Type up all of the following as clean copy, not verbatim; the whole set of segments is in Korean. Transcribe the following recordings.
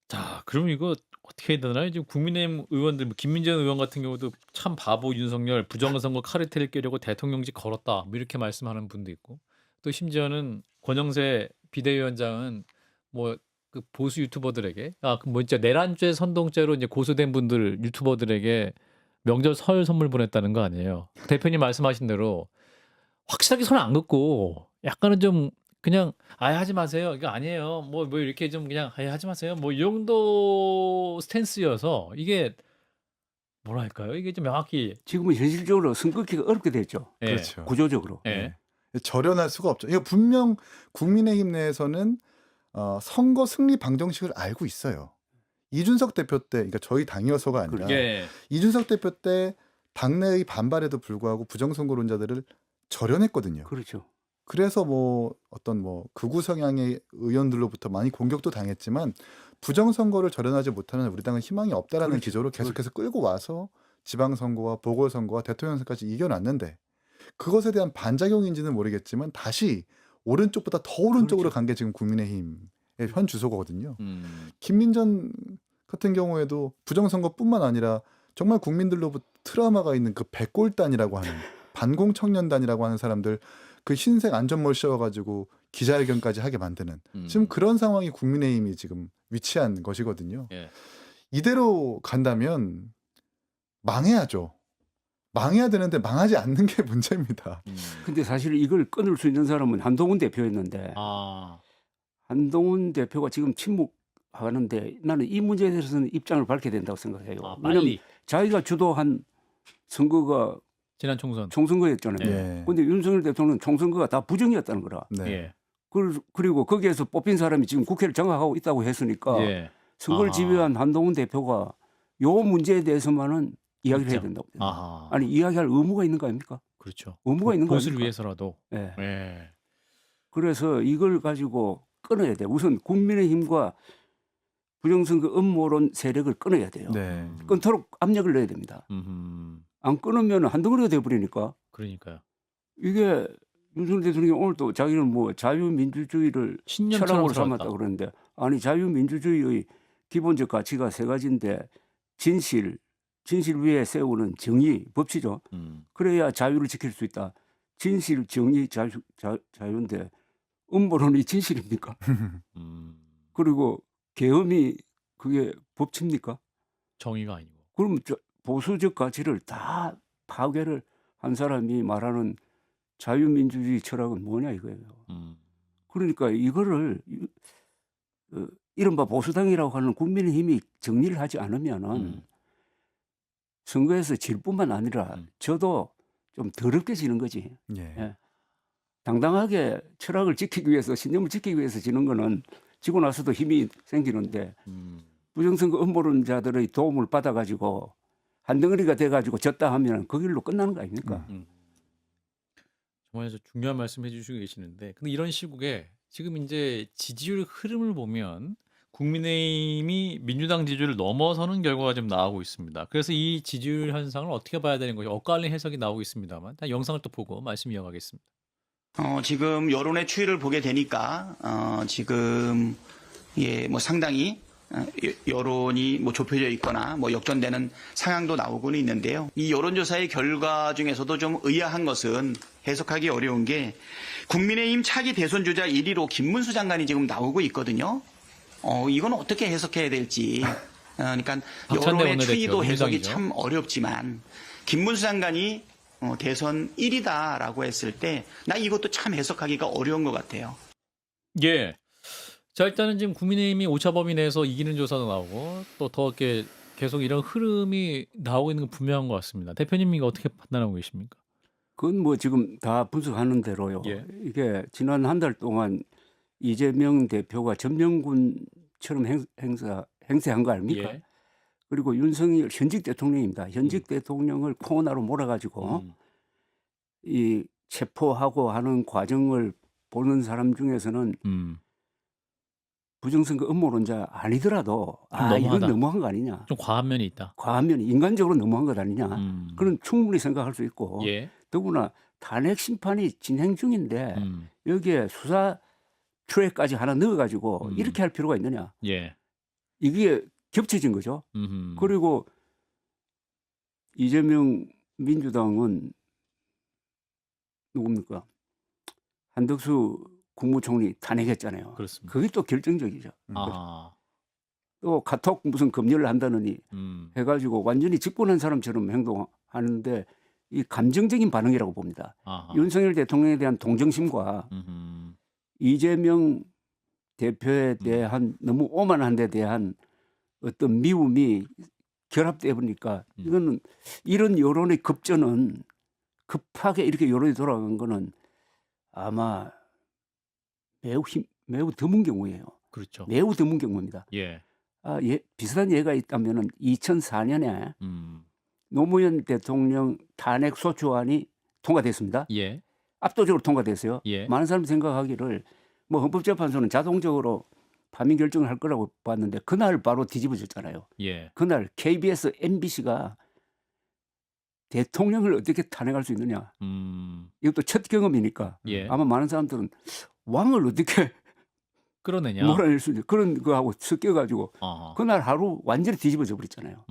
자, 그럼 이거 어떻게 해야 되나요? 지금 국민의힘 의원들 뭐 김민전 의원 같은 경우도 "참 바보 윤석열. 부정선거 카르텔을 깨려고 대통령직 걸었다." 뭐 이렇게 말씀하는 분도 있고 또 심지어는 권영세 비대위원장은 뭐 그 보수 유튜버들에게 그 뭐 진짜 내란죄 선동죄로 이제 고소된 분들 유튜버들에게 명절 설 선물 보냈다는 거 아니에요. 대표님 말씀하신 대로 확실하게 손 안 긋고 약간은 좀 그냥 "아이 하지 마세요. 이거 아니에요." 뭐 이렇게 좀 그냥 "아이 하지 마세요." 뭐 이 정도 스탠스여서 이게 뭐랄까요? 이게 좀 명확히 지금은 현실적으로 손 긋기가 어렵게 됐죠, 예. 그렇죠. 구조적으로. 예. 예. 절연할 수가 없죠. 이거 분명 국민의힘 내에서는 선거 승리 방정식을 알고 있어요. 이준석 대표 때, 그러니까 저희 당이어서가 아니라 예. 이준석 대표 때 당내의 반발에도 불구하고 부정선거론자들을 절연했거든요. 그렇죠. 그래서 뭐 어떤 뭐 극우 성향의 의원들로부터 많이 공격도 당했지만 부정선거를 절연하지 못하는 우리 당은 희망이 없다라는 그렇죠. 기조로 계속해서 끌고 와서 지방선거와 보궐선거와 대통령 선거까지 이겨놨는데 그것에 대한 반작용인지는 모르겠지만 다시 오른쪽보다 더 오른쪽으로 그렇죠. 간 게 지금 국민의힘의 현 주소거든요. 음. 김민전 같은 경우에도 부정선거뿐만 아니라 정말 국민들로부터 트라우마가 있는 그 백골단이라고 하는 반공청년단이라고 하는 사람들 그 흰색 안전몰 씌워가지고 기자회견까지 하게 만드는 지금 그런 상황이 국민의힘이 지금 위치한 것이거든요. 예. 이대로 간다면 망해야죠. 망해야 되는데 망하지 않는 게 문제입니다. 근데 사실 이걸 끊을 수 있는 사람은 한동훈 대표였는데 아. 한동훈 대표가 지금 침묵하는데 나는 이 문제에 대해서는 입장을 밝혀야 된다고 생각해요. 왜냐하면 빨리 자기가 주도한 선거가 지난 총선. 총선거였잖아요. 예. 근데 윤석열 대통령은 총선거가 다 부정이었다는 거라. 네. 예. 그리고 거기에서 뽑힌 사람이 지금 국회를 장악하고 있다고 했으니까 예. 선거를 아하. 지휘한 한동훈 대표가 요 문제에 대해서만은 이야기를 해야 입장. 된다고. 아하. 아니 이야기할 의무가 있는 거 아닙니까? 그렇죠. 의무가 있는 거 보수를 아닙니까? 위해서라도. 예. 예. 그래서 이걸 가지고 끊어야 돼. 우선 국민의힘과 부정선거 음모론 세력을 끊어야 돼요. 네. 끊도록 압력을 넣어야 됩니다. 안 끊으면 한덩어리가 돼버리니까 그러니까요. 이게 윤석열 대통령이 오늘 또 자기는 뭐 자유민주주의를 신념처럼 철학으로 삼았다. 삼았다 그러는데 아니 자유민주주의의 기본적 가치가 세 가지인데 진실 위에 세우는 정의 법치죠. 그래야 자유를 지킬 수 있다. 진실, 정의, 자유인데 음모론이 진실입니까? 그리고 계엄이 그게 법치입니까? 정의가 아니고. 그럼 보수적 가치를 다 파괴를 한 사람이 말하는 자유민주주의 철학은 뭐냐 이거예요. 그러니까 이거를 이른바 보수당이라고 하는 국민의힘이 정리를 하지 않으면은 선거에서 질 뿐만 아니라 저도 좀 더럽게 지는 거지. 예. 예. 당당하게 철학을 지키기 위해서 신념을 지키기 위해서 지는 거는 지고 나서도 힘이 생기는데 부정선거 음모론자들의 도움을 받아가지고 한 덩어리가 돼가지고 졌다 하면 그 길로 끝나는 거 아닙니까? 정말 중요한 말씀 해주시고 계시는데 근데 이런 시국에 지금 이제 지지율 흐름을 보면 국민의힘이 민주당 지지율을 넘어서는 결과가 좀 나오고 있습니다. 그래서 이 지지율 현상을 어떻게 봐야 되는 것이 엇갈린 해석이 나오고 있습니다만 영상을 또 보고 말씀 이어가겠습니다. 지금 여론의 추이를 보게 되니까 지금 뭐 상당히 여론이 뭐 좁혀져 있거나 뭐 역전되는 상황도 나오고는 있는데요. 이 여론조사의 결과 중에서도 좀 의아한 것은 해석하기 어려운 게 국민의힘 차기 대선 주자 1위로 김문수 장관이 지금 나오고 있거든요. 이건 어떻게 해석해야 될지. 그러니까 여론의 추이도 해석이 참 어렵지만 김문수 장관이 대선 1위다라고 했을 때 나 이것도 참 해석하기가 어려운 것 같아요. 예. 자 일단은 지금 국민의힘이 오차범위 내에서 이기는 조사도 나오고 또 더 이렇게 계속 이런 흐름이 나오고 있는 건 분명한 것 같습니다. 대표님 이거 어떻게 판단하고 계십니까? 그건 뭐 지금 다 분석하는 대로요. 예. 이게 지난 한 달 동안 이재명 대표가 전명군처럼 행세한 거 아닙니까? 예. 그리고 윤석열 현직 대통령입니다. 현직 대통령을 코너로 몰아가지고 이 체포하고 하는 과정을 보는 사람 중에서는 부정선거 음모론자 아니더라도 이건 너무하다. 너무한 거 아니냐. 좀 과한 면이 있다. 과한 면이 인간적으로 너무한 것 아니냐. 그런 충분히 생각할 수 있고 예. 더구나 탄핵 심판이 진행 중인데 여기에 수사 트랙까지 하나 넣어가지고 이렇게 할 필요가 있느냐. 예. 이게 겹쳐진 거죠. 그리고 이재명 민주당은 누굽니까? 한덕수 국무총리 탄핵했잖아요. 그렇습니다. 그게 또 결정적이죠. 아, 또 카톡 무슨 검열을 한다느니 해가지고 완전히 집권한 사람처럼 행동하는데 이 감정적인 반응이라고 봅니다. 아하. 윤석열 대통령에 대한 동정심과 이재명 대표에 대한 너무 오만한 데 대한 어떤 미움이 결합되어 보니까 이거는 이런 여론의 급전은 급하게 이렇게 여론이 돌아간 거는 아마 매우 드문 경우예요. 그렇죠. 매우 드문 경우입니다. 예. 비슷한 예가 있다면은 2004년에 노무현 대통령 탄핵 소추안이 통과됐습니다. 예. 압도적으로 통과됐어요. 예. 많은 사람이 생각하기를 뭐 헌법재판소는 자동적으로 파면 결정을 할 거라고 봤는데 그날 바로 뒤집어졌잖아요. 예. 그날 KBS, MBC가 대통령을 어떻게 탄핵할 수 있느냐. 이것도 첫 경험이니까 예. 아마 많은 사람들은 왕을 어떻게 끌어내냐. 몰아낼 수 있냐. 그런 거하고 섞여가지고 아하. 그날 하루 완전히 뒤집어져 버렸잖아요.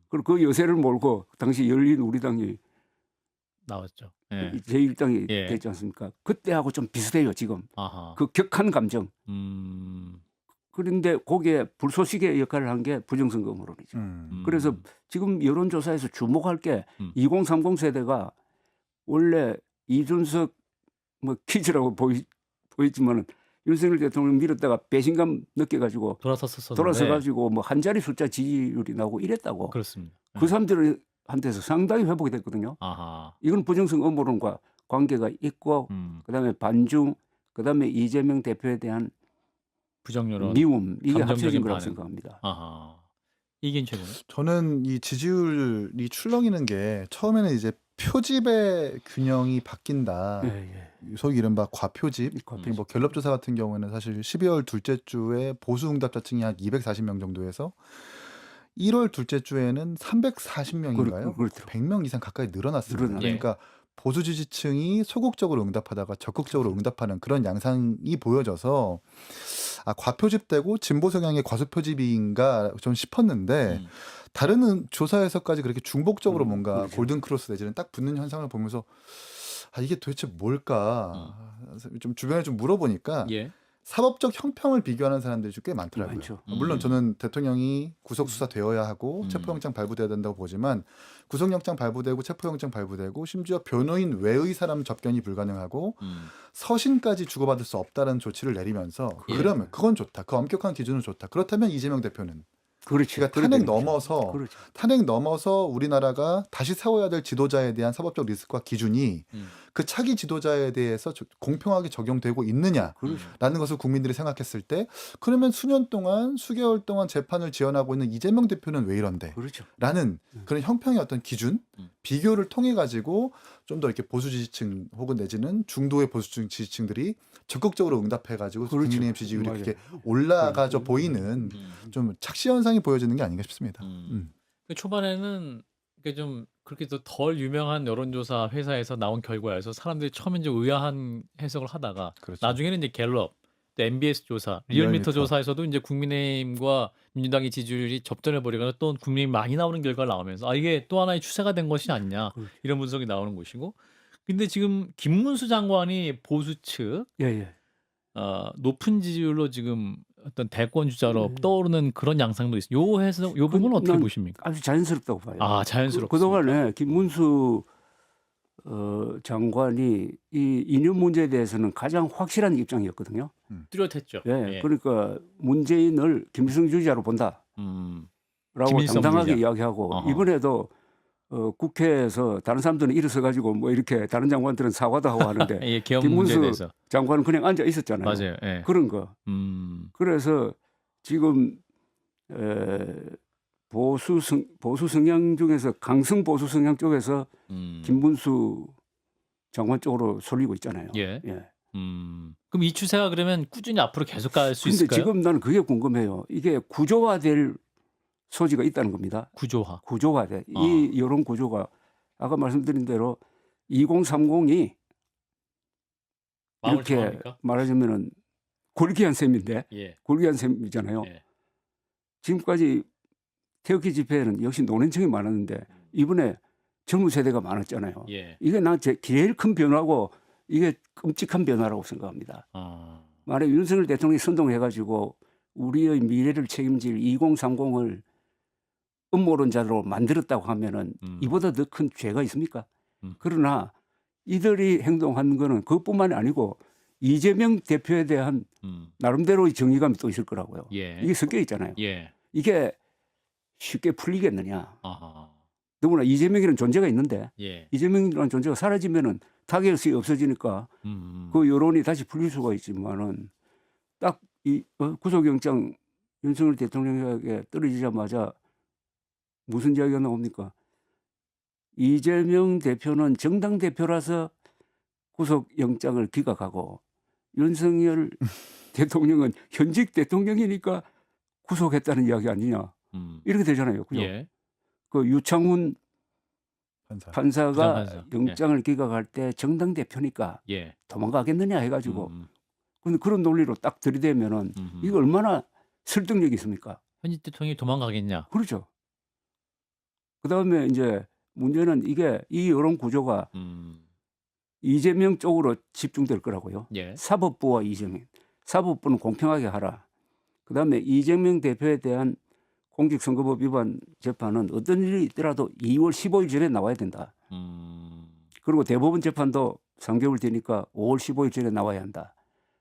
그리고 그 여세를 몰고 당시 열린 우리당이 나왔죠. 예. 제1당이 예. 됐지 않습니까? 그때하고 좀 비슷해요 지금. 아하. 그 격한 감정. 그런데 거기에 불쏘시개 역할을 한 게 부정선거 음모론이죠. 그래서 지금 여론조사에서 주목할 게 2030 세대가 원래 이준석 뭐 퀴즈라고 보이지만은 윤석열 대통령 밀었다가 배신감 느껴가지고 돌아서가지고 뭐 한 자리 숫자 지지율이 나오고 이랬다고. 그렇습니다. 그 사람들한테서 상당히 회복이 됐거든요. 아하. 이건 부정선거 음모론과 관계가 있고 그다음에 반중 그다음에 이재명 대표에 대한 부정여론, 미움 이게 감정적인 합쳐진 거라고 반응. 생각합니다. 아하. 이긴 최고는? 저는 이 지지율이 출렁이는 게 처음에는 이제 표집의 균형이 바뀐다. 예. 소위 이른바 과표집. 과표집. 뭐 갤럽조사 같은 경우에는 사실 12월 둘째 주에 보수 응답자층이 한 240명 정도에서 1월 둘째 주에는 340명인가요? 그렇죠. 100명 이상 가까이 늘어났습니다. 늘어나요. 그러니까 보수 지지층이 소극적으로 응답하다가 적극적으로 응답하는 그런 양상이 보여져서 과표집되고 진보 성향의 과소표집인가 좀 싶었는데 다른 조사에서까지 그렇게 중복적으로 뭔가 그렇죠. 골든 크로스 내지는 딱 붙는 현상을 보면서 이게 도대체 뭘까 좀 주변에 좀 물어보니까 예. 사법적 형평을 비교하는 사람들이 좀 꽤 많더라고요. 많죠. 물론 저는 대통령이 구속수사되어야 하고 체포영장 발부돼야 된다고 보지만 구속영장 발부되고 체포영장 발부되고 심지어 변호인 외의 사람 접견이 불가능하고 서신까지 주고받을 수 없다는 조치를 내리면서 예. 그러면 그건 좋다. 그 엄격한 기준은 좋다. 그렇다면 이재명 대표는 그렇지. 그러니까 그렇죠. 탄핵 넘어서 우리나라가 다시 세워야 될 지도자에 대한 사법적 리스크와 기준이 그 차기 지도자에 대해서 공평하게 적용되고 있느냐라는 그렇죠. 것을 국민들이 생각했을 때 그러면 수년 동안 수개월 동안 재판을 지연하고 있는 이재명 대표는 왜 이런데 그렇죠. 라는 그런 형평의 어떤 기준 비교를 통해 가지고 좀 더 이렇게 보수 지지층 혹은 내지는 중도의 보수 지지층들이 적극적으로 응답해 가지고 그렇죠. 국민의힘 지지율이 맞아요. 그렇게 올라가져 보이는 좀 착시 현상이 보여지는 게 아닌가 싶습니다. 초반에는 이게 좀 그렇게 덜 유명한 여론조사 회사에서 나온 결과에서 사람들이 처음엔 좀 의아한 해석을 하다가 그렇죠. 나중에는 이제 갤럽, 또 MBS 조사, 리얼미터 조사에서도 이제 국민의힘과 민주당의 지지율이 접전해 버리거나 또 국민의힘 많이 나오는 결과가 나오면서 이게 또 하나의 추세가 된 것이 아니냐 이런 분석이 나오는 것이고 근데 지금 김문수 장관이 보수 측 예. 높은 지지율로 지금 어떤 대권 주자로 떠오르는 그런 양상도 있어요. 요 부분은 어떻게 난 보십니까? 아주 자연스럽다고 봐요. 자연스럽습니다. 그동안에 김문수 장관이 이 이념 문제에 대해서는 가장 확실한 입장이었거든요. 뚜렷했죠. 예. 그러니까 문재인을 김일성 주지자로 본다라고 김일성 당당하게 주지자. 이야기하고 어허. 이번에도 국회에서 다른 사람들은 일어서 가지고 뭐 이렇게 다른 장관들은 사과도 하고 하는데 예, 계엄 문제에 김문수 대해서. 장관은 그냥 앉아 있었잖아요. 맞아요. 예. 그런 거. 그래서 지금 보수 성향 중에서 강성 보수 성향 쪽에서 김문수 장관 쪽으로 쏠리고 있잖아요. 예. 그럼 이 추세가 그러면 꾸준히 앞으로 계속 갈 수 근데 있을까요? 지금 나는 그게 궁금해요. 이게 구조화될 소지가 있다는 겁니다. 구조화. 구조화돼. 이 여론 구조가 아까 말씀드린 대로 2030이 마음을 이렇게 정합니까? 말하자면은 골기한 셈인데 예. 골기한 셈이잖아요. 예. 지금까지 태극기 집회에는 역시 노년층이 많았는데 이번에 젊은 세대가 많았잖아요. 예. 이게 난 제일 큰 변화고 이게 끔찍한 변화라고 생각합니다. 만약 윤석열 대통령이 선동해가지고 우리의 미래를 책임질 2030을 음모론자로 만들었다고 하면은 이보다 더 큰 죄가 있습니까? 그러나 이들이 행동한 거는 그것뿐만이 아니고 이재명 대표에 대한 나름대로의 정의감이 또 있을 거라고요. 예. 이게 섞여 있잖아요. 예. 이게 쉽게 풀리겠느냐? 아하. 더구나 이재명이라는 존재가 있는데 예. 이재명이라는 존재가 사라지면은 타겟이 없어지니까 그 여론이 다시 풀릴 수가 있지만은 딱 이 구속영장 윤석열 대통령에게 떨어지자마자 무슨 이야기가 나옵니까? 이재명 대표는 정당 대표라서 구속영장을 기각하고 윤석열 대통령은 현직 대통령이니까 구속했다는 이야기 아니냐? 이렇게 되잖아요. 그죠? 예. 그 유창훈 판사가 부장판사. 영장을 기각할 때 정당 대표니까 예. 도망가겠느냐 해가지고 근데 그런 논리로 딱 들이대면은 이거 얼마나 설득력이 있습니까? 현직 대통령이 도망가겠냐? 그렇죠. 그 다음에 이제 문제는 이게 이 여론 구조가 이재명 쪽으로 집중될 거라고요. 예. 사법부와 이재명. 사법부는 공평하게 하라. 그 다음에 이재명 대표에 대한 공직선거법 위반 재판은 어떤 일이 있더라도 2월 15일 전에 나와야 된다. 그리고 대법원 재판도 3개월 되니까 5월 15일 전에 나와야 한다.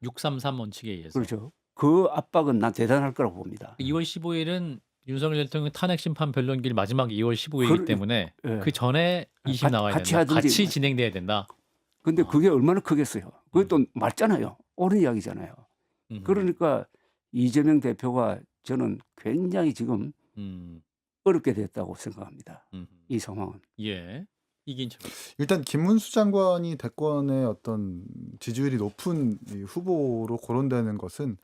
633 원칙에 의해서. 그렇죠. 그 압박은 난 대단할 거라고 봅니다. 2월 15일은 윤석열 대통령 탄핵 심판 변론길 마지막 2월 15일이기 때문에 예. 그 전에 2심 나와야 같이 된다. 하든지. 같이 진행돼야 된다. 근데 그게 얼마나 크겠어요. 그게 또 맞잖아요. 옳은 이야기잖아요. 그러니까 이재명 대표가 저는 굉장히 지금 어렵게 됐다고 생각합니다. 이 상황은. 예. 이긴철. 일단 김문수 장관이 대권의 어떤 지지율이 높은 이 후보로 거론되는 것은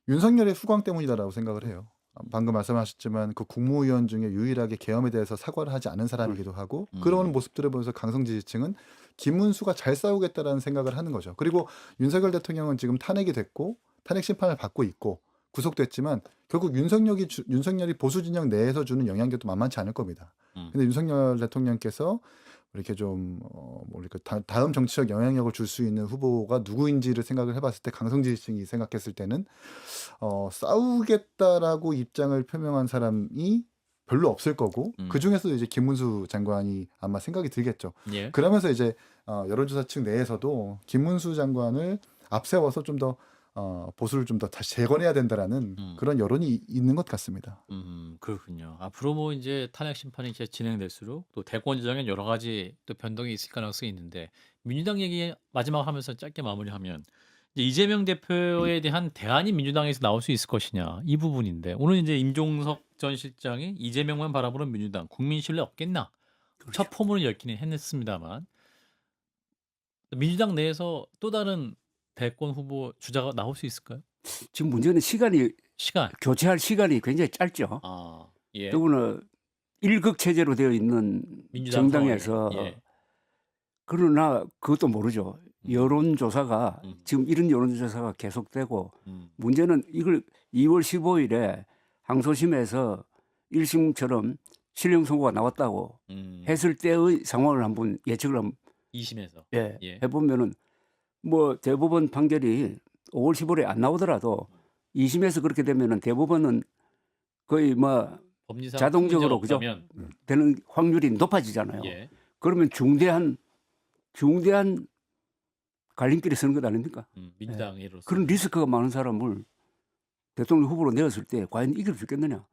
윤석열의 수광 때문이다라고 생각을 해요. 방금 말씀하셨지만 그 국무위원 중에 유일하게 계엄에 대해서 사과를 하지 않은 사람이기도 하고 그런 모습들을 보면서 강성 지지층은 김문수가 잘 싸우겠다라는 생각을 하는 거죠. 그리고 윤석열 대통령은 지금 탄핵이 됐고 탄핵 심판을 받고 있고 구속됐지만 결국 윤석열이 보수 진영 내에서 주는 영향력도 만만치 않을 겁니다. 근데 윤석열 대통령께서 이렇게 좀 다음 정치적 영향력을 줄 수 있는 후보가 누구인지를 생각을 해봤을 때 강성 지지층이 생각했을 때는 싸우겠다라고 입장을 표명한 사람이 별로 없을 거고 그 중에서도 이제 김문수 장관이 아마 생각이 들겠죠. 예. 그러면서 이제 여론조사층 내에서도 김문수 장관을 앞세워서 좀 더 보수를 좀 더 다시 재건해야 된다라는 그런 여론이 있는 것 같습니다. 그렇군요. 앞으로 뭐 이제 탄핵 심판이 이제 진행될수록 또 대권 주장엔 여러 가지 또 변동이 있을 가능성이 있는데 민주당 얘기 마지막 하면서 짧게 마무리하면 이제 이재명 대표에 대한 대안이 민주당에서 나올 수 있을 것이냐 이 부분인데 오늘 이제 임종석 전 실장이 이재명만 바라보는 민주당 국민 신뢰 없겠나 첫 포문을 열기는 했습니다만 민주당 내에서 또 다른 대권 후보 주자가 나올 수 있을까요? 지금 문제는 시간. 교체할 시간이 굉장히 짧죠. 아, 예. 더구나 일극 체제로 되어 있는 민주당 정당에서 상황에, 예. 그러나 그것도 모르죠. 여론조사가 지금 이런 여론조사가 계속되고 문제는 이걸 2월 15일에 항소심에서 1심처럼 실형 선고가 나왔다고 했을 때의 상황을 한번 예측을 한번 2심에서 예, 예. 해보면은 뭐 대법원 판결이 5월 15일에 안 나오더라도 2심에서 그렇게 되면은 대법원은 거의 뭐 법리상 자동적으로 문제가 그죠? 없다면, 되는 확률이 높아지잖아요. 예. 그러면 중대한 갈림길에 서는 것 아닙니까? 민주당으로서 그런 리스크가 많은 사람을 대통령 후보로 내었을 때 과연 이길 수 있겠느냐?